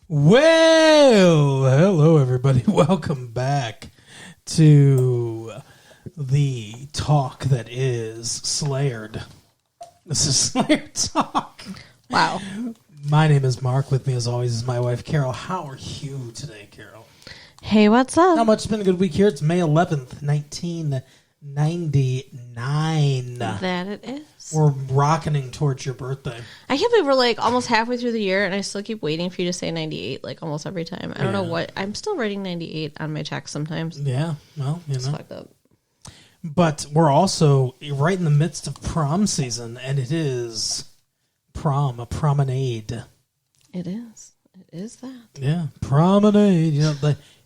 Well, hello everybody. Welcome back to the talk that is Slayered. This is Slayered Talk. Wow. My name is Mark. With me as always is my wife Carol. How are you today, Carol? Hey, what's up? How much? It's been a good week here. It's May 11th, 1999. That it is. We're rocketing towards your birthday. I can't believe we're like almost halfway through the year and I still keep waiting for you to say 98 like almost every time. I don't know what. I'm still writing 98 on my checks sometimes. Yeah, well, It's fucked up. But we're also right in the midst of prom season, and it is prom, a promenade. It is. It is that. Yeah, promenade.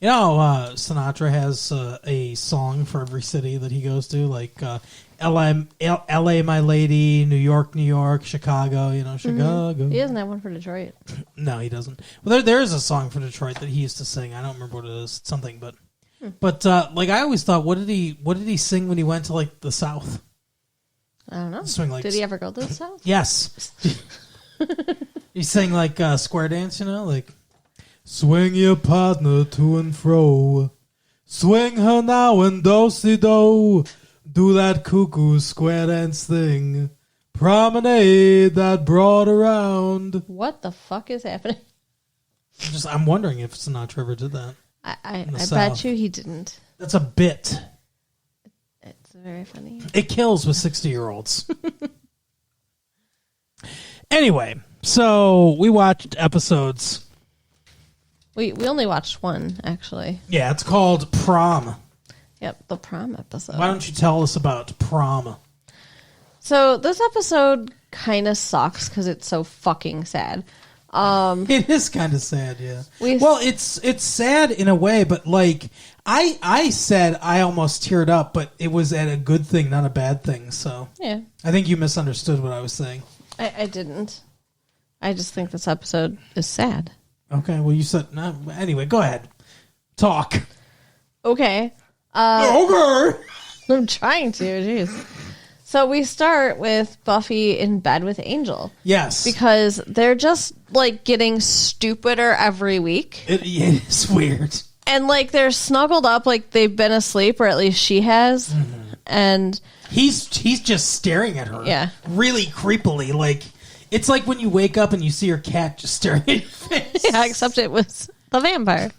Sinatra has a song for every city that he goes to, like L.A. My Lady, New York, Chicago. Chicago. He doesn't have one for Detroit. No, he doesn't. Well, there is a song for Detroit that he used to sing. I don't remember what it is. Something, but I always thought, what did he sing when he went to like the South? I don't know. Swing like Did he ever go to the South? Yes. He sang like square dance, like swing your partner to and fro, swing her now and do-si-do, do that cuckoo square dance thing, promenade that broad around. What the fuck is happening? I'm wondering if Sinatra ever did that. I bet you he didn't. That's a bit. It's very funny. It kills with 60-year-olds. Anyway, so we watched episodes. We only watched one, actually. Yeah, it's called Prom. Yep, the prom episode. Why don't you tell us about Prom? So this episode kind of sucks because it's so fucking sad. It is kind of sad, yeah. It's sad in a way, but like I said, I almost teared up, but it was at a good thing, not a bad thing. So yeah, I think you misunderstood what I was saying. I didn't. I just think this episode is sad. Okay, well you said no. Anyway, go ahead, talk. Okay. Okay. I'm trying to. Jeez. So we start with Buffy in bed with Angel. Yes. Because they're just, like, getting stupider every week. It is weird. And, like, they're snuggled up like they've been asleep, or at least she has. Mm-hmm. And he's just staring at her. Yeah. Really creepily. Like, it's like when you wake up and you see your cat just staring at your face. Yeah, except it was the vampire.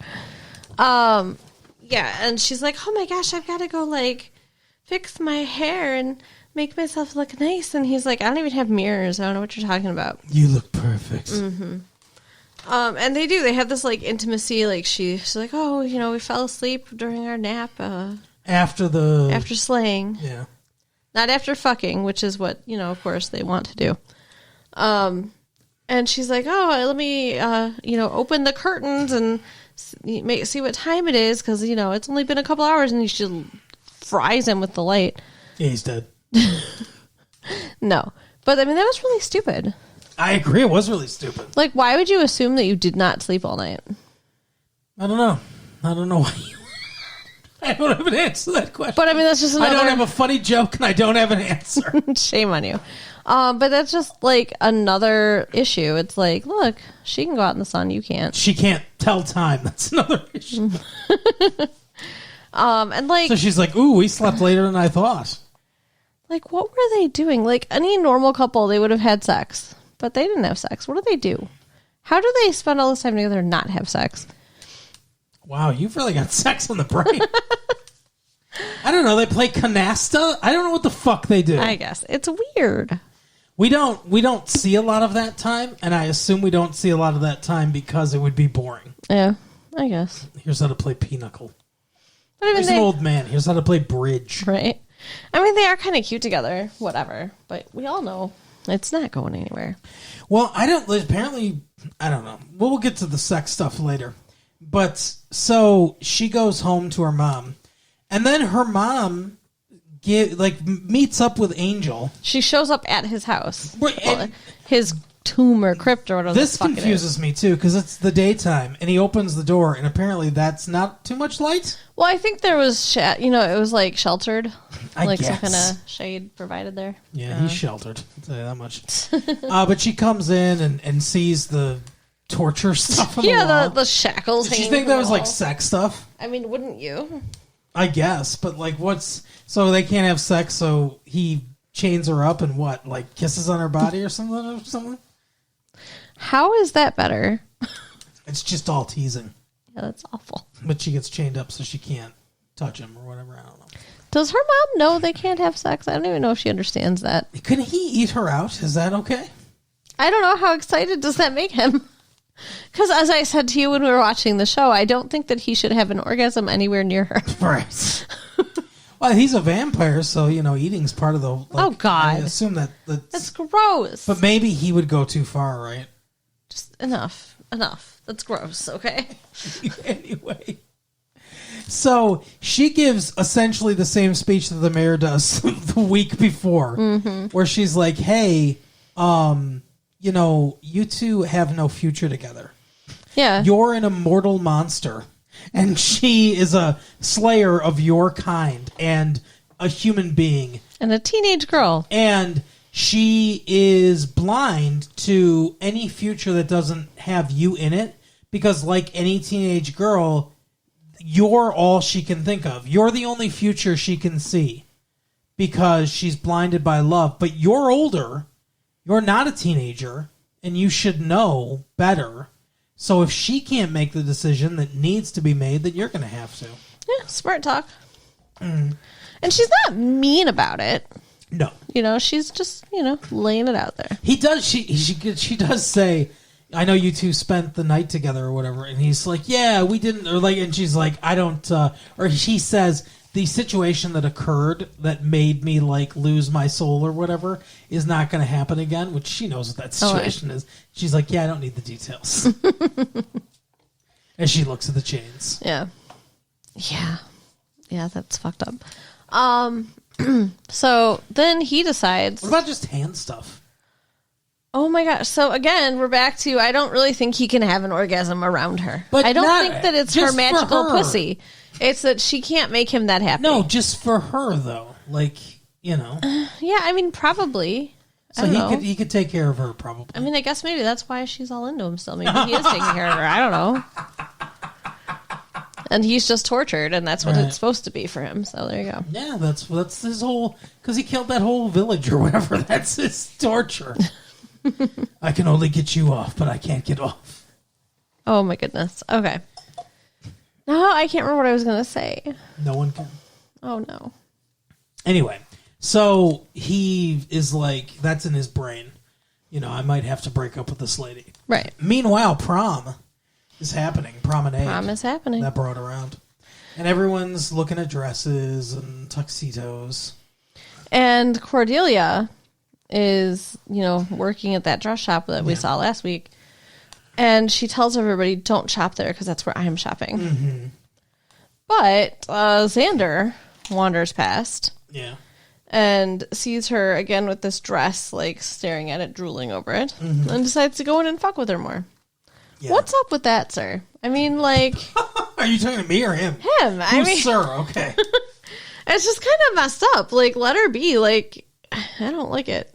Yeah, and she's like, oh my gosh, I've got to go, like, fix my hair and make myself look nice. And he's like, I don't even have mirrors. I don't know what you're talking about. You look perfect. Mm-hmm. And they do. They have this, like, intimacy. Like, she's like, oh, we fell asleep during our nap. After slaying. Yeah. Not after fucking, which is what, of course they want to do. And she's like, oh, let me, open the curtains and see what time it is. Because, it's only been a couple hours and she fries him with the light. Yeah, he's dead. No. But, I mean, that was really stupid. I agree. It was really stupid. Like, why would you assume that you did not sleep all night? I don't know why. I don't have an answer to that question. But, I mean, that's just another... I don't have a funny joke, and I don't have an answer. Shame on you. But that's just, like, another issue. It's like, look, she can go out in the sun. You can't. She can't tell time. That's another issue. And, like... So she's like, ooh, we slept later than I thought. Like, what were they doing? Like, any normal couple, they would have had sex. But they didn't have sex. What do they do? How do they spend all this time together and not have sex? Wow, you've really got sex on the brain. I don't know. They play canasta? I don't know what the fuck they do. I guess. It's weird. We don't see a lot of that time, and I assume we don't see a lot of that time because it would be boring. Yeah, I guess. Here's how to play pinochle. But I mean, Here's an old man. Here's how to play bridge. Right. I mean, they are kind of cute together. Whatever. But we all know it's not going anywhere. Well, apparently, I don't know. We'll get to the sex stuff later. But, so, she goes home to her mom. And then her mom meets up with Angel. She shows up at his house. His tomb or crypt or whatever. This confuses me too because it's the daytime and he opens the door and apparently that's not too much light. Well, I think there was it was like sheltered, I guess. Some kind of shade provided there. Yeah, he's sheltered. I'll tell you that much. But she comes in and sees the torture stuff on Yeah, the wall. the shackles. Did you hanging think from that the was like wall. sex stuff? I mean, wouldn't you? I guess, but like, so they can't have sex, so he chains her up and what, like kisses on her body or something? How is that better? It's just all teasing. Yeah, that's awful. But she gets chained up so she can't touch him or whatever. I don't know. Does her mom know they can't have sex? I don't even know if she understands that. Couldn't he eat her out? Is that okay? I don't know. How excited does that make him? Because as I said to you when we were watching the show, I don't think that he should have an orgasm anywhere near her. Right. Well, he's a vampire, so, eating's part of the... Like, oh, God. I assume that's gross. But maybe he would go too far, right? Just enough. That's gross, okay? Anyway. So she gives essentially the same speech that the mayor does the week before, where she's like, hey, you two have no future together. Yeah. You're an immortal monster, and she is a slayer of your kind and a human being. And a teenage girl. And she is blind to any future that doesn't have you in it, because like any teenage girl, you're all she can think of. You're the only future she can see because she's blinded by love. But you're older. You're not a teenager, and you should know better. So if she can't make the decision that needs to be made, then you're going to have to. Yeah, smart talk. And she's not mean about it. No. She's just, laying it out there. He does. She does say, I know you two spent the night together or whatever. And he's like, yeah, we didn't. Or like, and she's like, I don't. Or she says, the situation that occurred that made me like lose my soul or whatever is not going to happen again, which she knows what that situation is. She's like, yeah, I don't need the details. As she looks at the chains. Yeah. Yeah, that's fucked up. So then he decides. What about just hand stuff? Oh my gosh. So again, we're back to, I don't really think he can have an orgasm around her. But I don't not- think that it's her just for magical her. pussy. It's that she can't make him that happy. No, just for her though. Like, Yeah, I mean, probably. So I don't know. he could take care of her probably. I mean, I guess maybe that's why she's all into him still. Maybe he is taking care of her. I don't know. And he's just tortured, and that's what Right. it's supposed to be for him. So there you go. Yeah, that's his whole, because he killed that whole village or whatever. That's his torture. I can only get you off, but I can't get off. Oh my goodness. Okay. No, I can't remember what I was going to say. No one can. Oh no. Anyway, so he is like, that's in his brain. I might have to break up with this lady. Right. Meanwhile, prom is happening. Promenade. Prom is happening. That brought around. And everyone's looking at dresses and tuxedos. And Cordelia is, working at that dress shop that we saw last week. And she tells everybody, don't shop there because that's where I'm shopping. Mm-hmm. But Xander wanders past. Yeah. And sees her again with this dress, like staring at it, drooling over it, and decides to go in and fuck with her more. Yeah. What's up with that, sir? I mean, like... Are you talking to me or him? Him. I mean, sir. Okay. it's just kind of messed up. Like, let her be. Like, I don't like it.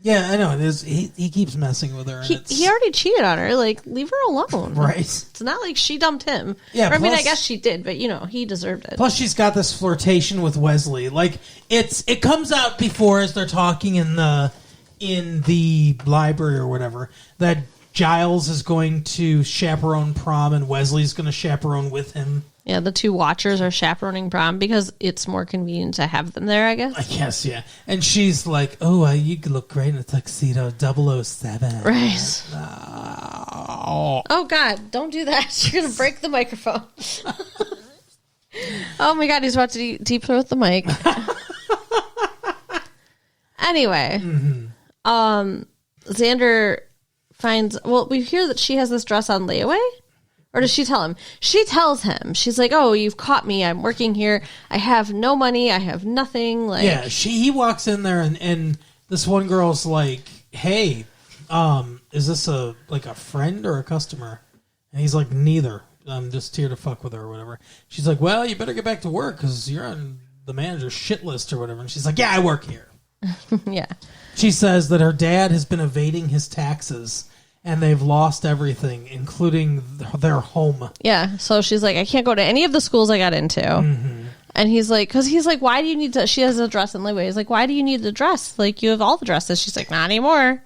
Yeah, I know. It is. He keeps messing with her. And He already cheated on her. Like, leave her alone. Right. It's not like she dumped him. Yeah, Or, I mean, I plus- guess she did, but, he deserved it. Plus, she's got this flirtation with Wesley. Like, it comes out before as they're talking in the library or whatever that Giles is going to chaperone prom and Wesley's going to chaperone with him. Yeah, the two watchers are chaperoning prom because it's more convenient to have them there, I guess. I guess, yeah. And she's like, "Oh, you could look great in a tuxedo, 007." Right. Oh. Oh, God, don't do that. You're going to break the microphone. Oh, my God, he's about to deep throat the mic. Anyway, Xander finds... Well, we hear that she has this dress on layaway. Or does she tell him? She tells him. She's like, "Oh, you've caught me. I'm working here. I have no money. I have nothing." Like, Yeah, he walks in there and this one girl's like, "Hey, is this a friend or a customer?" And he's like, "Neither. I'm just here to fuck with her or whatever." She's like, "Well, you better get back to work because you're on the manager's shit list or whatever." And she's like, "Yeah, I work here." yeah. She says that her dad has been evading his taxes and they've lost everything, including their home. Yeah. So she's like, I can't go to any of the schools I got into. Mm-hmm. And he's like, why do you need to? She has a dress in Leeway. He's like, why do you need the dress? Like, you have all the dresses. She's like, not anymore.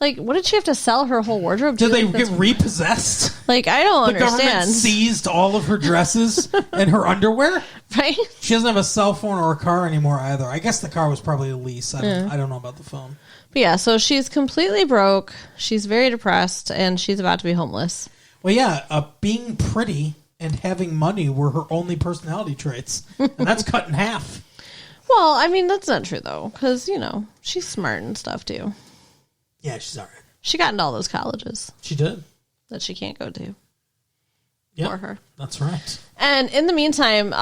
Like, what did she have to sell her whole wardrobe to? Did they get repossessed? Like, I don't understand. The government seized all of her dresses and her underwear? Right? She doesn't have a cell phone or a car anymore either. I guess the car was probably a lease. I don't know about the phone. But yeah, so she's completely broke. She's very depressed, and she's about to be homeless. Well, yeah, being pretty and having money were her only personality traits. And that's cut in half. Well, I mean, that's not true, though, because, she's smart and stuff, too. Yeah, she's all right. She got into all those colleges. She did. That she can't go to. Yeah, for her. That's right. And in the meantime,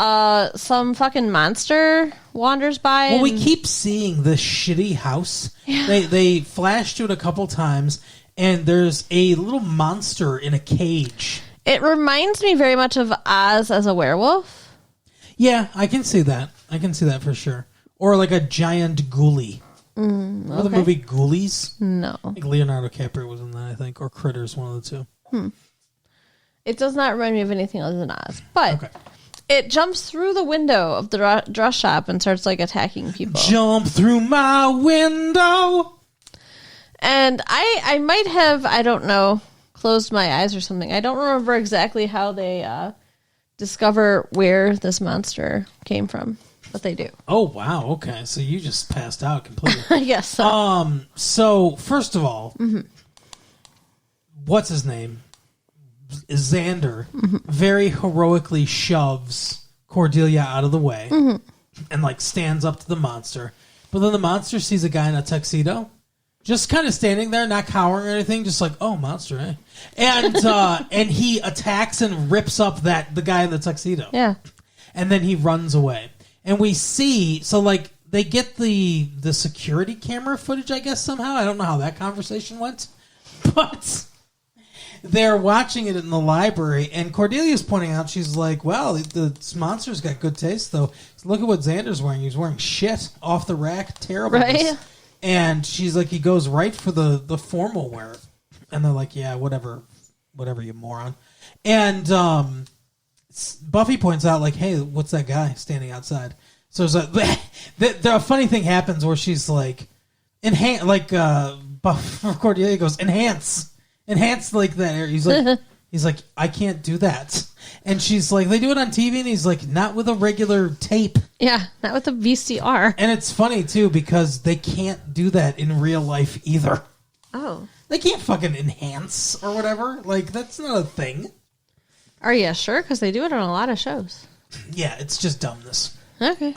some fucking monster wanders by. Well, we keep seeing this shitty house. Yeah. They flash to it a couple times, and there's a little monster in a cage. It reminds me very much of Oz as a werewolf. Yeah, I can see that. I can see that for sure. Or like a giant ghoulie. Remember the movie Ghoulies? No. I think Leonardo DiCaprio was in that, I think. Or Critters, one of the two. It does not remind me of anything other than Oz. But it jumps through the window of the dress shop and starts, like, attacking people. Jump through my window! And I might have, I don't know, closed my eyes or something. I don't remember exactly how they discover where this monster came from. But they do. Oh, wow. Okay. So you just passed out completely. I guess so. So, first of all, what's his name? Xander very heroically shoves Cordelia out of the way and, like, stands up to the monster. But then the monster sees a guy in a tuxedo just kind of standing there, not cowering or anything, just like, oh, monster, eh? And and he attacks and rips up the guy in the tuxedo. Yeah. And then he runs away. And we see, so, like, they get the security camera footage, I guess, somehow. I don't know how that conversation went. But they're watching it in the library, and Cordelia's pointing out, she's like, well, this monster's got good taste, though. So look at what Xander's wearing. He's wearing shit off the rack. Terrible. Right? And she's like, he goes right for the formal wear. And they're like, yeah, whatever, you moron. And Buffy points out, like, hey, what's that guy standing outside? So there's a funny thing happens where she's like, Cordelia goes, enhance, like that. He's like, I can't do that. And she's like, they do it on TV, and he's like, not with a regular tape. Yeah, not with a VCR. And it's funny, too, because they can't do that in real life either. Oh. They can't fucking enhance or whatever. Like, that's not a thing. Are you sure? Because they do it on a lot of shows. Yeah, it's just dumbness. Okay.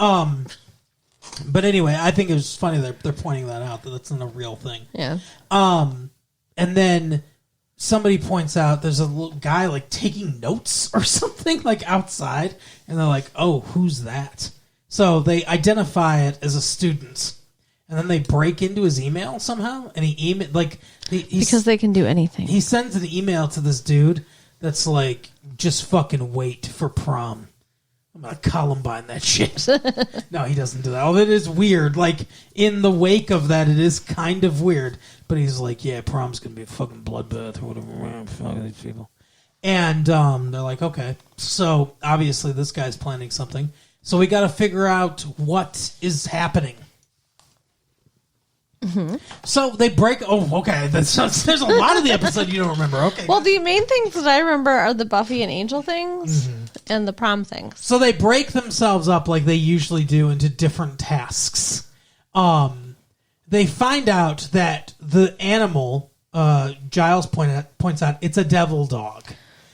But anyway, I think it was funny that they're pointing that out, that that's not a real thing. Yeah. And then somebody points out there's a little guy, like, taking notes or something, like, outside. And they're like, oh, who's that? So they identify it as a student. And then they break into his email somehow. And because they can do anything. He sends an email to this dude that's like, just fucking wait for prom. I'm going to Columbine that shit. No, he doesn't do that. Oh, it is weird. Like, in the wake of that, it is kind of weird. But he's like, yeah, prom's going to be a fucking bloodbath or whatever. Fuck these people. And they're like, okay. So, obviously, this guy's planning something. So, we got to figure out what is happening. Mm-hmm. So they break. Oh, okay. There's a lot of the episode you don't remember. Okay. Well, the main things that I remember are the Buffy and Angel things and the prom things. So they break themselves up like they usually do into different tasks. They find out that the animal, Giles points out, it's a devil dog.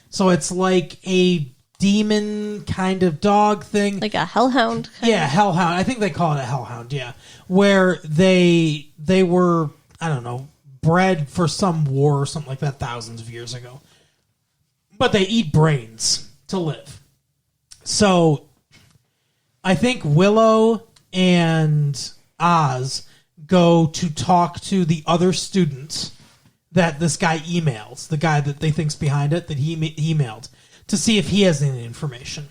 So it's like a demon kind of dog thing. Like a hellhound? Yeah, hellhound. I think they call it a hellhound, yeah. Where they were, I don't know, bred for some war or something like that thousands of years ago. But they eat brains to live. So I think Willow and Oz go to talk to the other students that this guy emails, the guy that they think's behind it, that he emailed, to see if he has any information.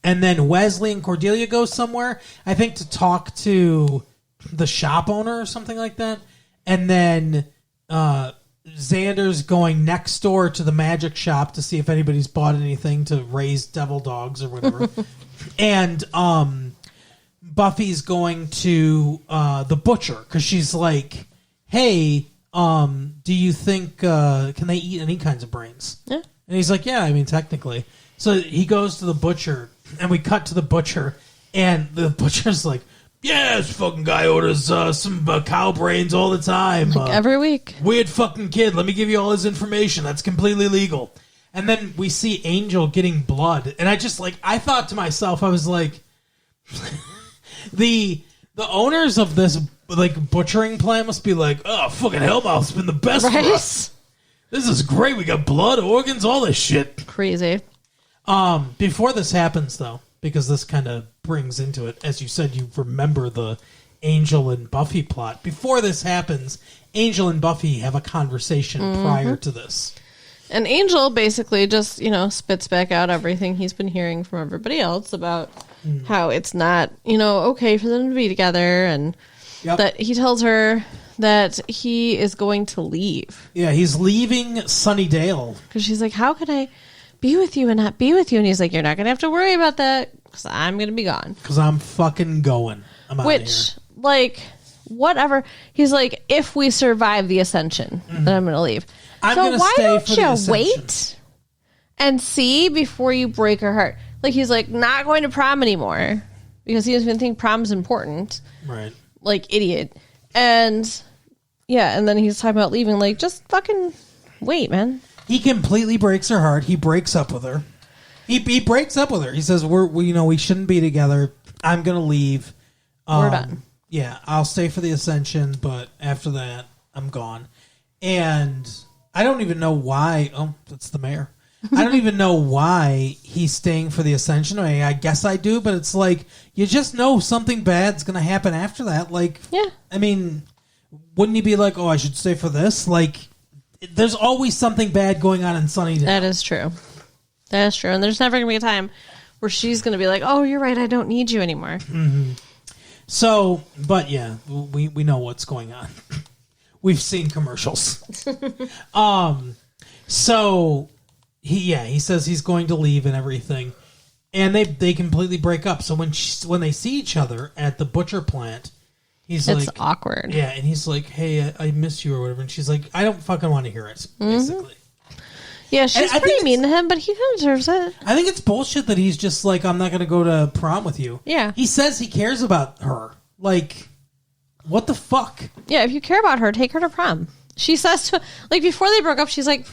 And then Wesley and Cordelia go somewhere, I think, to talk to the shop owner or something like that. And then Xander's going next door to the magic shop to see if anybody's bought anything to raise devil dogs or whatever. And Buffy's going to the butcher because she's like, hey, do you think, can they eat any kinds of brains? Yeah. And he's like, yeah, I mean, technically. So he goes to the butcher, and we cut to the butcher, and the butcher's like, yeah, this fucking guy orders some cow brains all the time. Like every week. Weird fucking kid. Let me give you all his information. That's completely legal. And then we see Angel getting blood. And I thought to myself, I was like, the owners of this butchering plant must be like, oh, fucking Hellmouth's been the best for us. This is great. We got blood, organs, all this shit. Crazy. Before this happens, though, because this kind of brings into it, as you said, you remember the Angel and Buffy plot. Before this happens, Angel and Buffy have a conversation prior to this. And Angel basically just, spits back out everything he's been hearing from everybody else about how it's not, okay for them to be together. And that he tells her that he is going to leave. Yeah, he's leaving Sunnydale. Because she's like, how can I be with you and not be with you? And he's like, you're not going to have to worry about that because I'm going to be gone. Because I'm fucking going. I'm out of here. Whatever. He's like, if we survive the ascension, then I'm going to leave. I'm going to stay for the ascension. Wait and see before you break her heart? Like, he's like, not going to prom anymore because he doesn't even think prom's important. Right. Like, idiot. And, yeah, and then he's talking about leaving. Like, just fucking wait, man. He completely breaks her heart. He breaks up with her. He breaks up with her. He says, we shouldn't be together. I'm going to leave. We're done. Yeah, I'll stay for the ascension, but after that, I'm gone. And I don't even know why. Oh, that's the mayor. I don't even know why he's staying for the ascension. I guess I do, but it's like, you just know something bad's going to happen after that. Like, yeah. I mean, wouldn't he be like, oh, I should stay for this? Like, there's always something bad going on in Sunnydale. That is true. That is true. And there's never going to be a time where she's going to be like, oh, you're right, I don't need you anymore. Mm-hmm. So, but yeah, we know what's going on. We've seen commercials. So he says he's going to leave and everything, and they completely break up. So when they see each other at the butcher plant, it's awkward. Yeah, and he's like, "Hey, I miss you" or whatever, and she's like, "I don't fucking want to hear it." Basically. Yeah, she's pretty mean to him, but he kind of deserves it. I think it's bullshit that he's just like, I'm not going to go to prom with you. Yeah. He says he cares about her. Like, what the fuck? Yeah, if you care about her, take her to prom. She says to, before they broke up, she's like,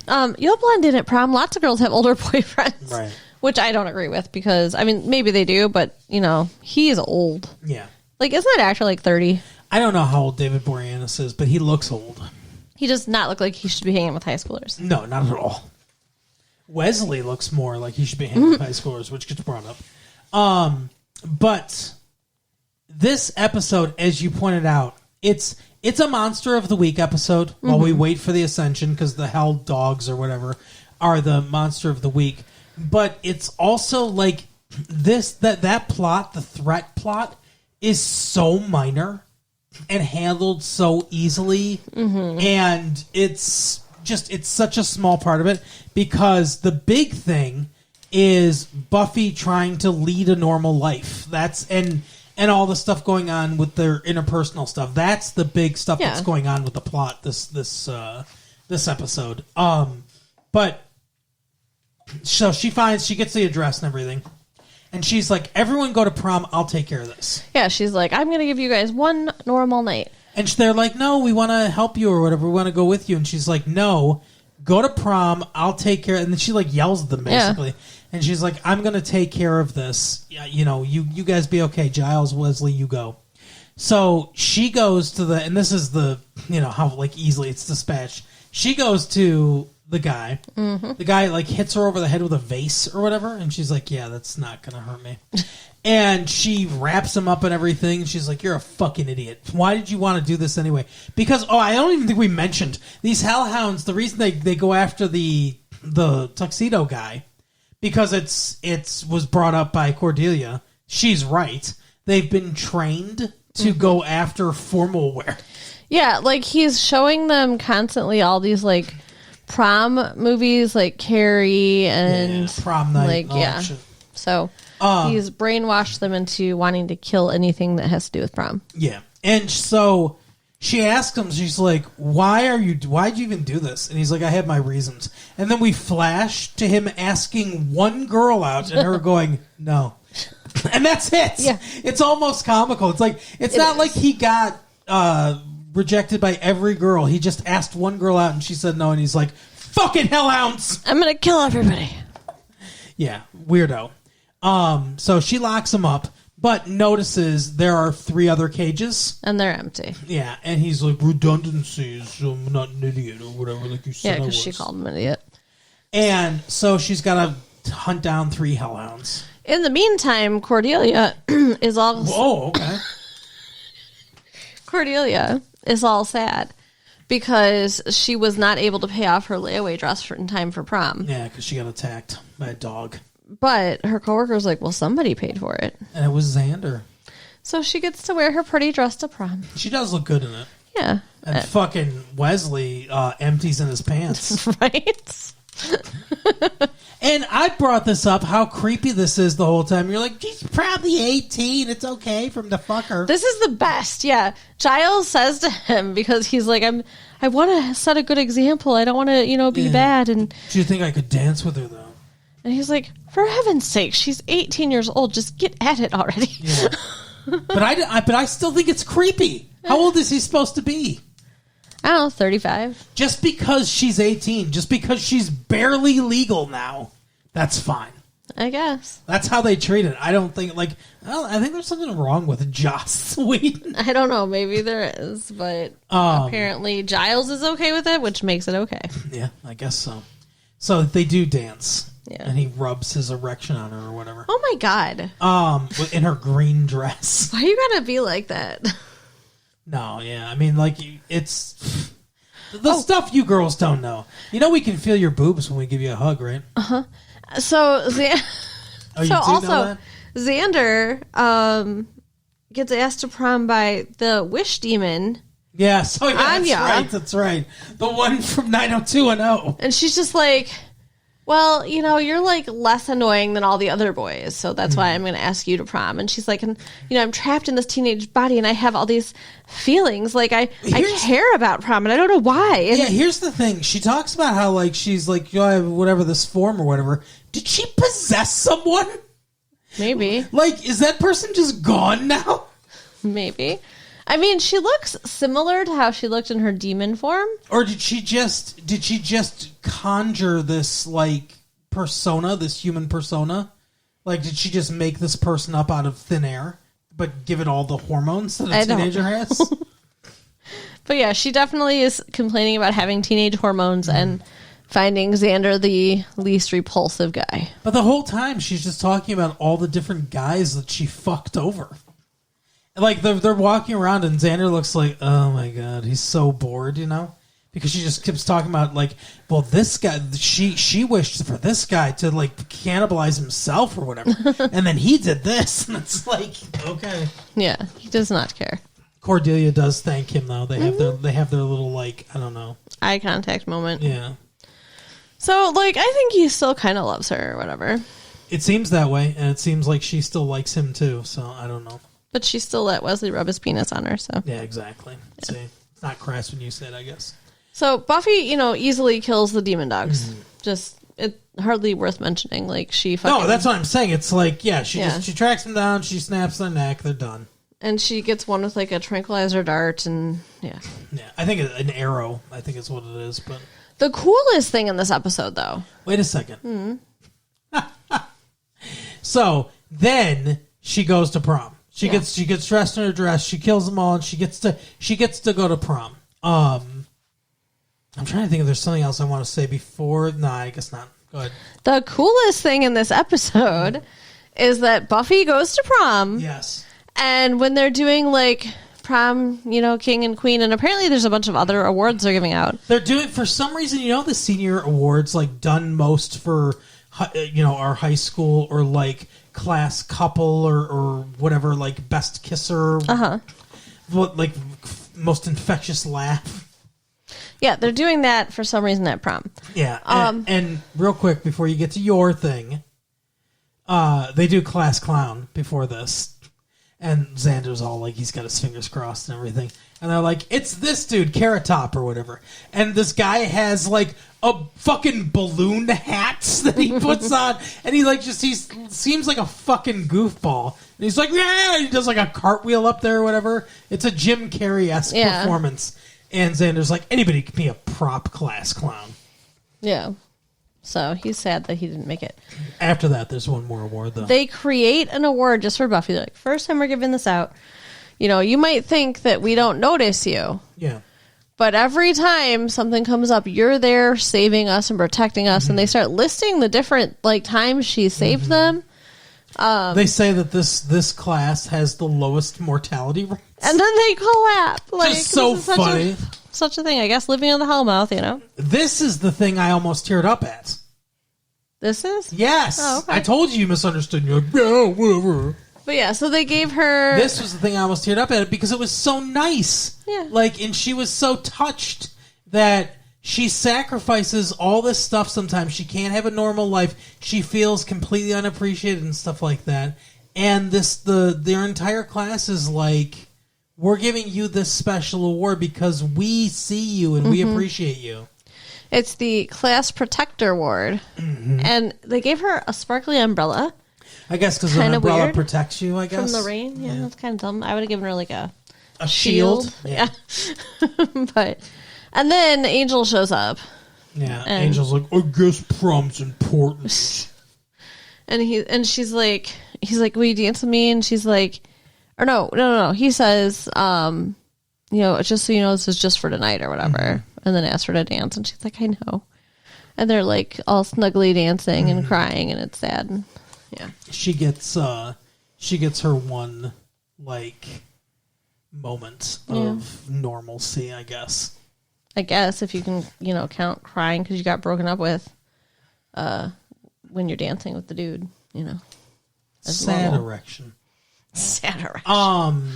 you'll blend in at prom. Lots of girls have older boyfriends. Right. Which I don't agree with because, I mean, maybe they do, but, he is old. Yeah. Isn't that actor 30? I don't know how old David Boreanaz is, but he looks old. He does not look like he should be hanging with high schoolers. No, not at all. Wesley looks more like he should be hanging with high schoolers, which gets brought up. But this episode, as you pointed out, it's a Monster of the Week episode while we wait for the Ascension because the Hell Dogs or whatever are the Monster of the Week. But it's also like that plot, the threat plot, is so minor and handled so easily, and it's such a small part of it because the big thing is Buffy trying to lead a normal life. And all the stuff going on with their interpersonal stuff. That's the big stuff that's going on with the plot this episode. But so she gets the address and everything. And she's like, everyone go to prom. I'll take care of this. Yeah, she's like, I'm going to give you guys one normal night. And they're like, no, we want to help you or whatever. We want to go with you. And she's like, no, go to prom. I'll take care. And then she yells at them basically. Yeah. And she's like, I'm going to take care of this. Yeah, you guys be okay. Giles, Wesley, you go. So she goes to and this is how easily it's dispatched. She goes to the guy. Mm-hmm. The guy hits her over the head with a vase or whatever, and she's like, "Yeah, that's not gonna hurt me." And she wraps him up and everything. She's like, "You're a fucking idiot. Why did you want to do this anyway?" Because I don't even think we mentioned these hellhounds. The reason they go after the tuxedo guy because it was brought up by Cordelia. She's right. They've been trained to go after formal wear. Yeah, like he's showing them constantly all these like prom movies, like Carrie and Prom Night. Like yeah, so he's brainwashed them into wanting to kill anything that has to do with prom. Yeah, and so she asks him, she's like, why'd you even do this? And he's like, I have my reasons. And then we flash to him asking one girl out and her going, no. And that's it. Yeah. It's almost comical. It's like, it's not like he got rejected by every girl. He just asked one girl out and she said no. And he's like, fucking hellhounds. I'm going to kill everybody. Yeah. Weirdo. So she locks him up. But notices there are 3 other cages. And they're empty. Yeah, and he's like, redundancies, so I'm not an idiot or whatever, like you said. Yeah, because she called him an idiot. And so she's got to hunt down 3 hellhounds. In the meantime, Cordelia is all... Oh, okay. Cordelia is all sad because she was not able to pay off her layaway dress in time for prom. Yeah, because she got attacked by a dog. But her coworker's like, well, somebody paid for it. And it was Xander. So she gets to wear her pretty dress to prom. She does look good in it. Yeah. And fucking Wesley empties in his pants. Right? And I brought this up, how creepy this is the whole time. You're like, she's probably 18. It's okay for him to fuck her. This is the best, yeah. Giles says to him, because he's like, I want to set a good example. I don't want to, be bad. And do you think I could dance with her, though? And he's like, for heaven's sake, she's 18 years old. Just get at it already. Yeah. But I still think it's creepy. How old is he supposed to be? I don't know, 35. Just because she's 18, just because she's barely legal now, that's fine. I guess. That's how they treat it. I don't think, I think there's something wrong with Joss Whedon. I don't know. Maybe there is, but apparently Giles is okay with it, which makes it okay. Yeah, I guess so. So they do dance. Yeah. And he rubs his erection on her or whatever. Oh my God. In her green dress. Why you gotta be like that? No, yeah. I mean, it's the stuff you girls don't know. You know we can feel your boobs when we give you a hug, right? Uh-huh. So, Xander gets asked to prom by the wish demon. Yeah, so yeah, that's right. The one from 90210. And she's just like, well, you're like less annoying than all the other boys, so that's why I'm going to ask you to prom. And she's like, I'm trapped in this teenage body and I have all these feelings. Like, I care about prom and I don't know why. And here's the thing. She talks about how, she's like, I have whatever, this form or whatever. Did she possess someone? Maybe. Is that person just gone now? Maybe. I mean, she looks similar to how she looked in her demon form. Or did she just conjure this persona, this human persona? Did she just make this person up out of thin air, but give it all the hormones that a teenager has? But yeah, she definitely is complaining about having teenage hormones and finding Xander the least repulsive guy. But the whole time she's just talking about all the different guys that she fucked over. They're walking around and Xander looks like, oh my God, he's so bored, Because she just keeps talking about, well, this guy, she wished for this guy to, cannibalize himself or whatever. And then he did this. And it's okay. Yeah, he does not care. Cordelia does thank him, though. They have their little, I don't know. Eye contact moment. Yeah. So, I think he still kind of loves her or whatever. It seems that way. And it seems like she still likes him, too. So, I don't know. But she still let Wesley rub his penis on her, so. Yeah, exactly. Yeah. See, it's not crass when you say it, I guess. So Buffy, easily kills the demon dogs. Mm-hmm. Just, it hardly worth mentioning. She fucking... No, that's what I'm saying. It's she tracks them down, she snaps their neck, they're done. And she gets one with, a tranquilizer dart, and, yeah. Yeah, I think an arrow, I think is what it is, but... The coolest thing in this episode, though... Wait a second. Mm-hmm. So, then she goes to prom. She gets dressed in her dress. She kills them all, and she gets to go to prom. I'm trying to think if there's something else I want to say before. No, I guess not. Go ahead. The coolest thing in this episode is that Buffy goes to prom. Yes. And when they're doing prom, king and queen, and apparently there's a bunch of other awards they're giving out. They're doing, for some reason, the senior awards done most for our high school or class couple or whatever, best kisser. Uh-huh. What most infectious laugh. Yeah, they're doing that for some reason at prom. Yeah, and real quick before you get to your thing, they do class clown before this, and Xander's all like he's got his fingers crossed and everything, and they're like, it's this dude, Carrot Top or whatever, and this guy has like a fucking balloon hat that he puts on, and he seems like a fucking goofball, and he's like, yeah, he does like a cartwheel up there or whatever. It's a Jim Carrey-esque performance. And Xander's like, anybody can be a prop class clown. Yeah. So he's sad that he didn't make it. After that, there's one more award, though. They create an award just for Buffy. They're like, first time we're giving this out. You know, you might think that we don't notice you. Yeah. But every time something comes up, you're there saving us and protecting us. And they start listing the different times she saved them. They say that this class has the lowest mortality rates. And then they clap. Just so funny. Such a thing. I guess living on the Hellmouth, you know. This is the thing I almost teared up at. This is? Yes. Oh, okay. I told you misunderstood. You're like, yeah, whatever. But yeah, so they gave her... This was the thing I almost teared up at because it was so nice. Yeah. And she was so touched that she sacrifices all this stuff sometimes. She can't have a normal life. She feels completely unappreciated and stuff like that. And their entire class is like, we're giving you this special award because we see you and we appreciate you. It's the Class Protector Award. And they gave her a sparkly umbrella. I guess because an umbrella protects you, I guess. From the rain. Yeah, that's kind of dumb. I would have given her like a shield. Yeah. And then Angel shows up. Yeah, Angel's like, I guess prom's important. And she's like, he's like, will you dance with me? And she's like, or no. He says, just so you know, this is just for tonight or whatever. And then asks her to dance. And she's like, I know. And they're like all snuggly dancing and crying, and it's sad. And, yeah. She gets her one moment of normalcy, I guess. I guess if you can, count crying because you got broken up with when you're dancing with the dude, Sad erection. Sad erection.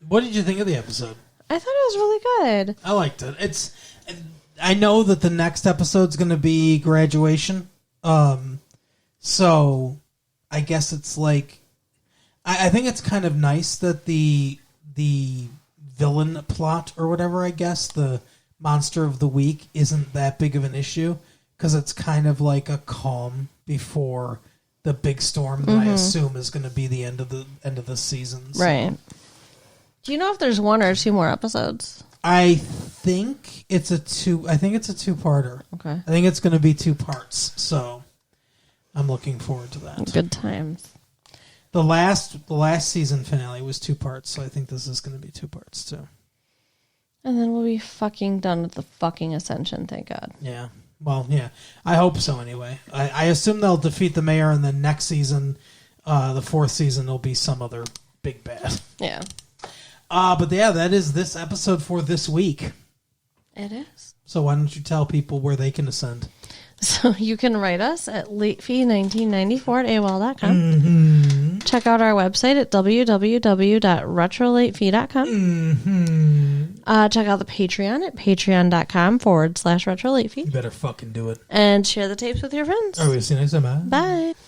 What did you think of the episode? I thought it was really good. I liked it. I know that the next episode's going to be graduation. So I guess it's like, I think it's kind of nice that the villain plot or whatever, I guess, the monster of the week isn't that big of an issue because it's kind of like a calm before the big storm that I assume is going to be the end of the season. So. Right. Do you know if there's one or two more episodes? I think it's a two-parter. Okay. I think it's going to be 2 parts. So I'm looking forward to that. Good times. The last season finale was 2 parts, so I think this is going to be 2 parts too. And then we'll be fucking done with the fucking Ascension, thank God. Yeah. Well, yeah. I hope so anyway. I assume they'll defeat the mayor, and then next season, the 4th season, will be some other big bad. Yeah. But yeah, that is this episode for this week. It is. So why don't you tell people where they can ascend? So you can write us at latefee1994@AOL.com. Check out our website at www.retrolatefee.com. Check out the Patreon at patreon.com/retrolatefee. You better fucking do it. And share the tapes with your friends. All right, we'll see you next time. Bye.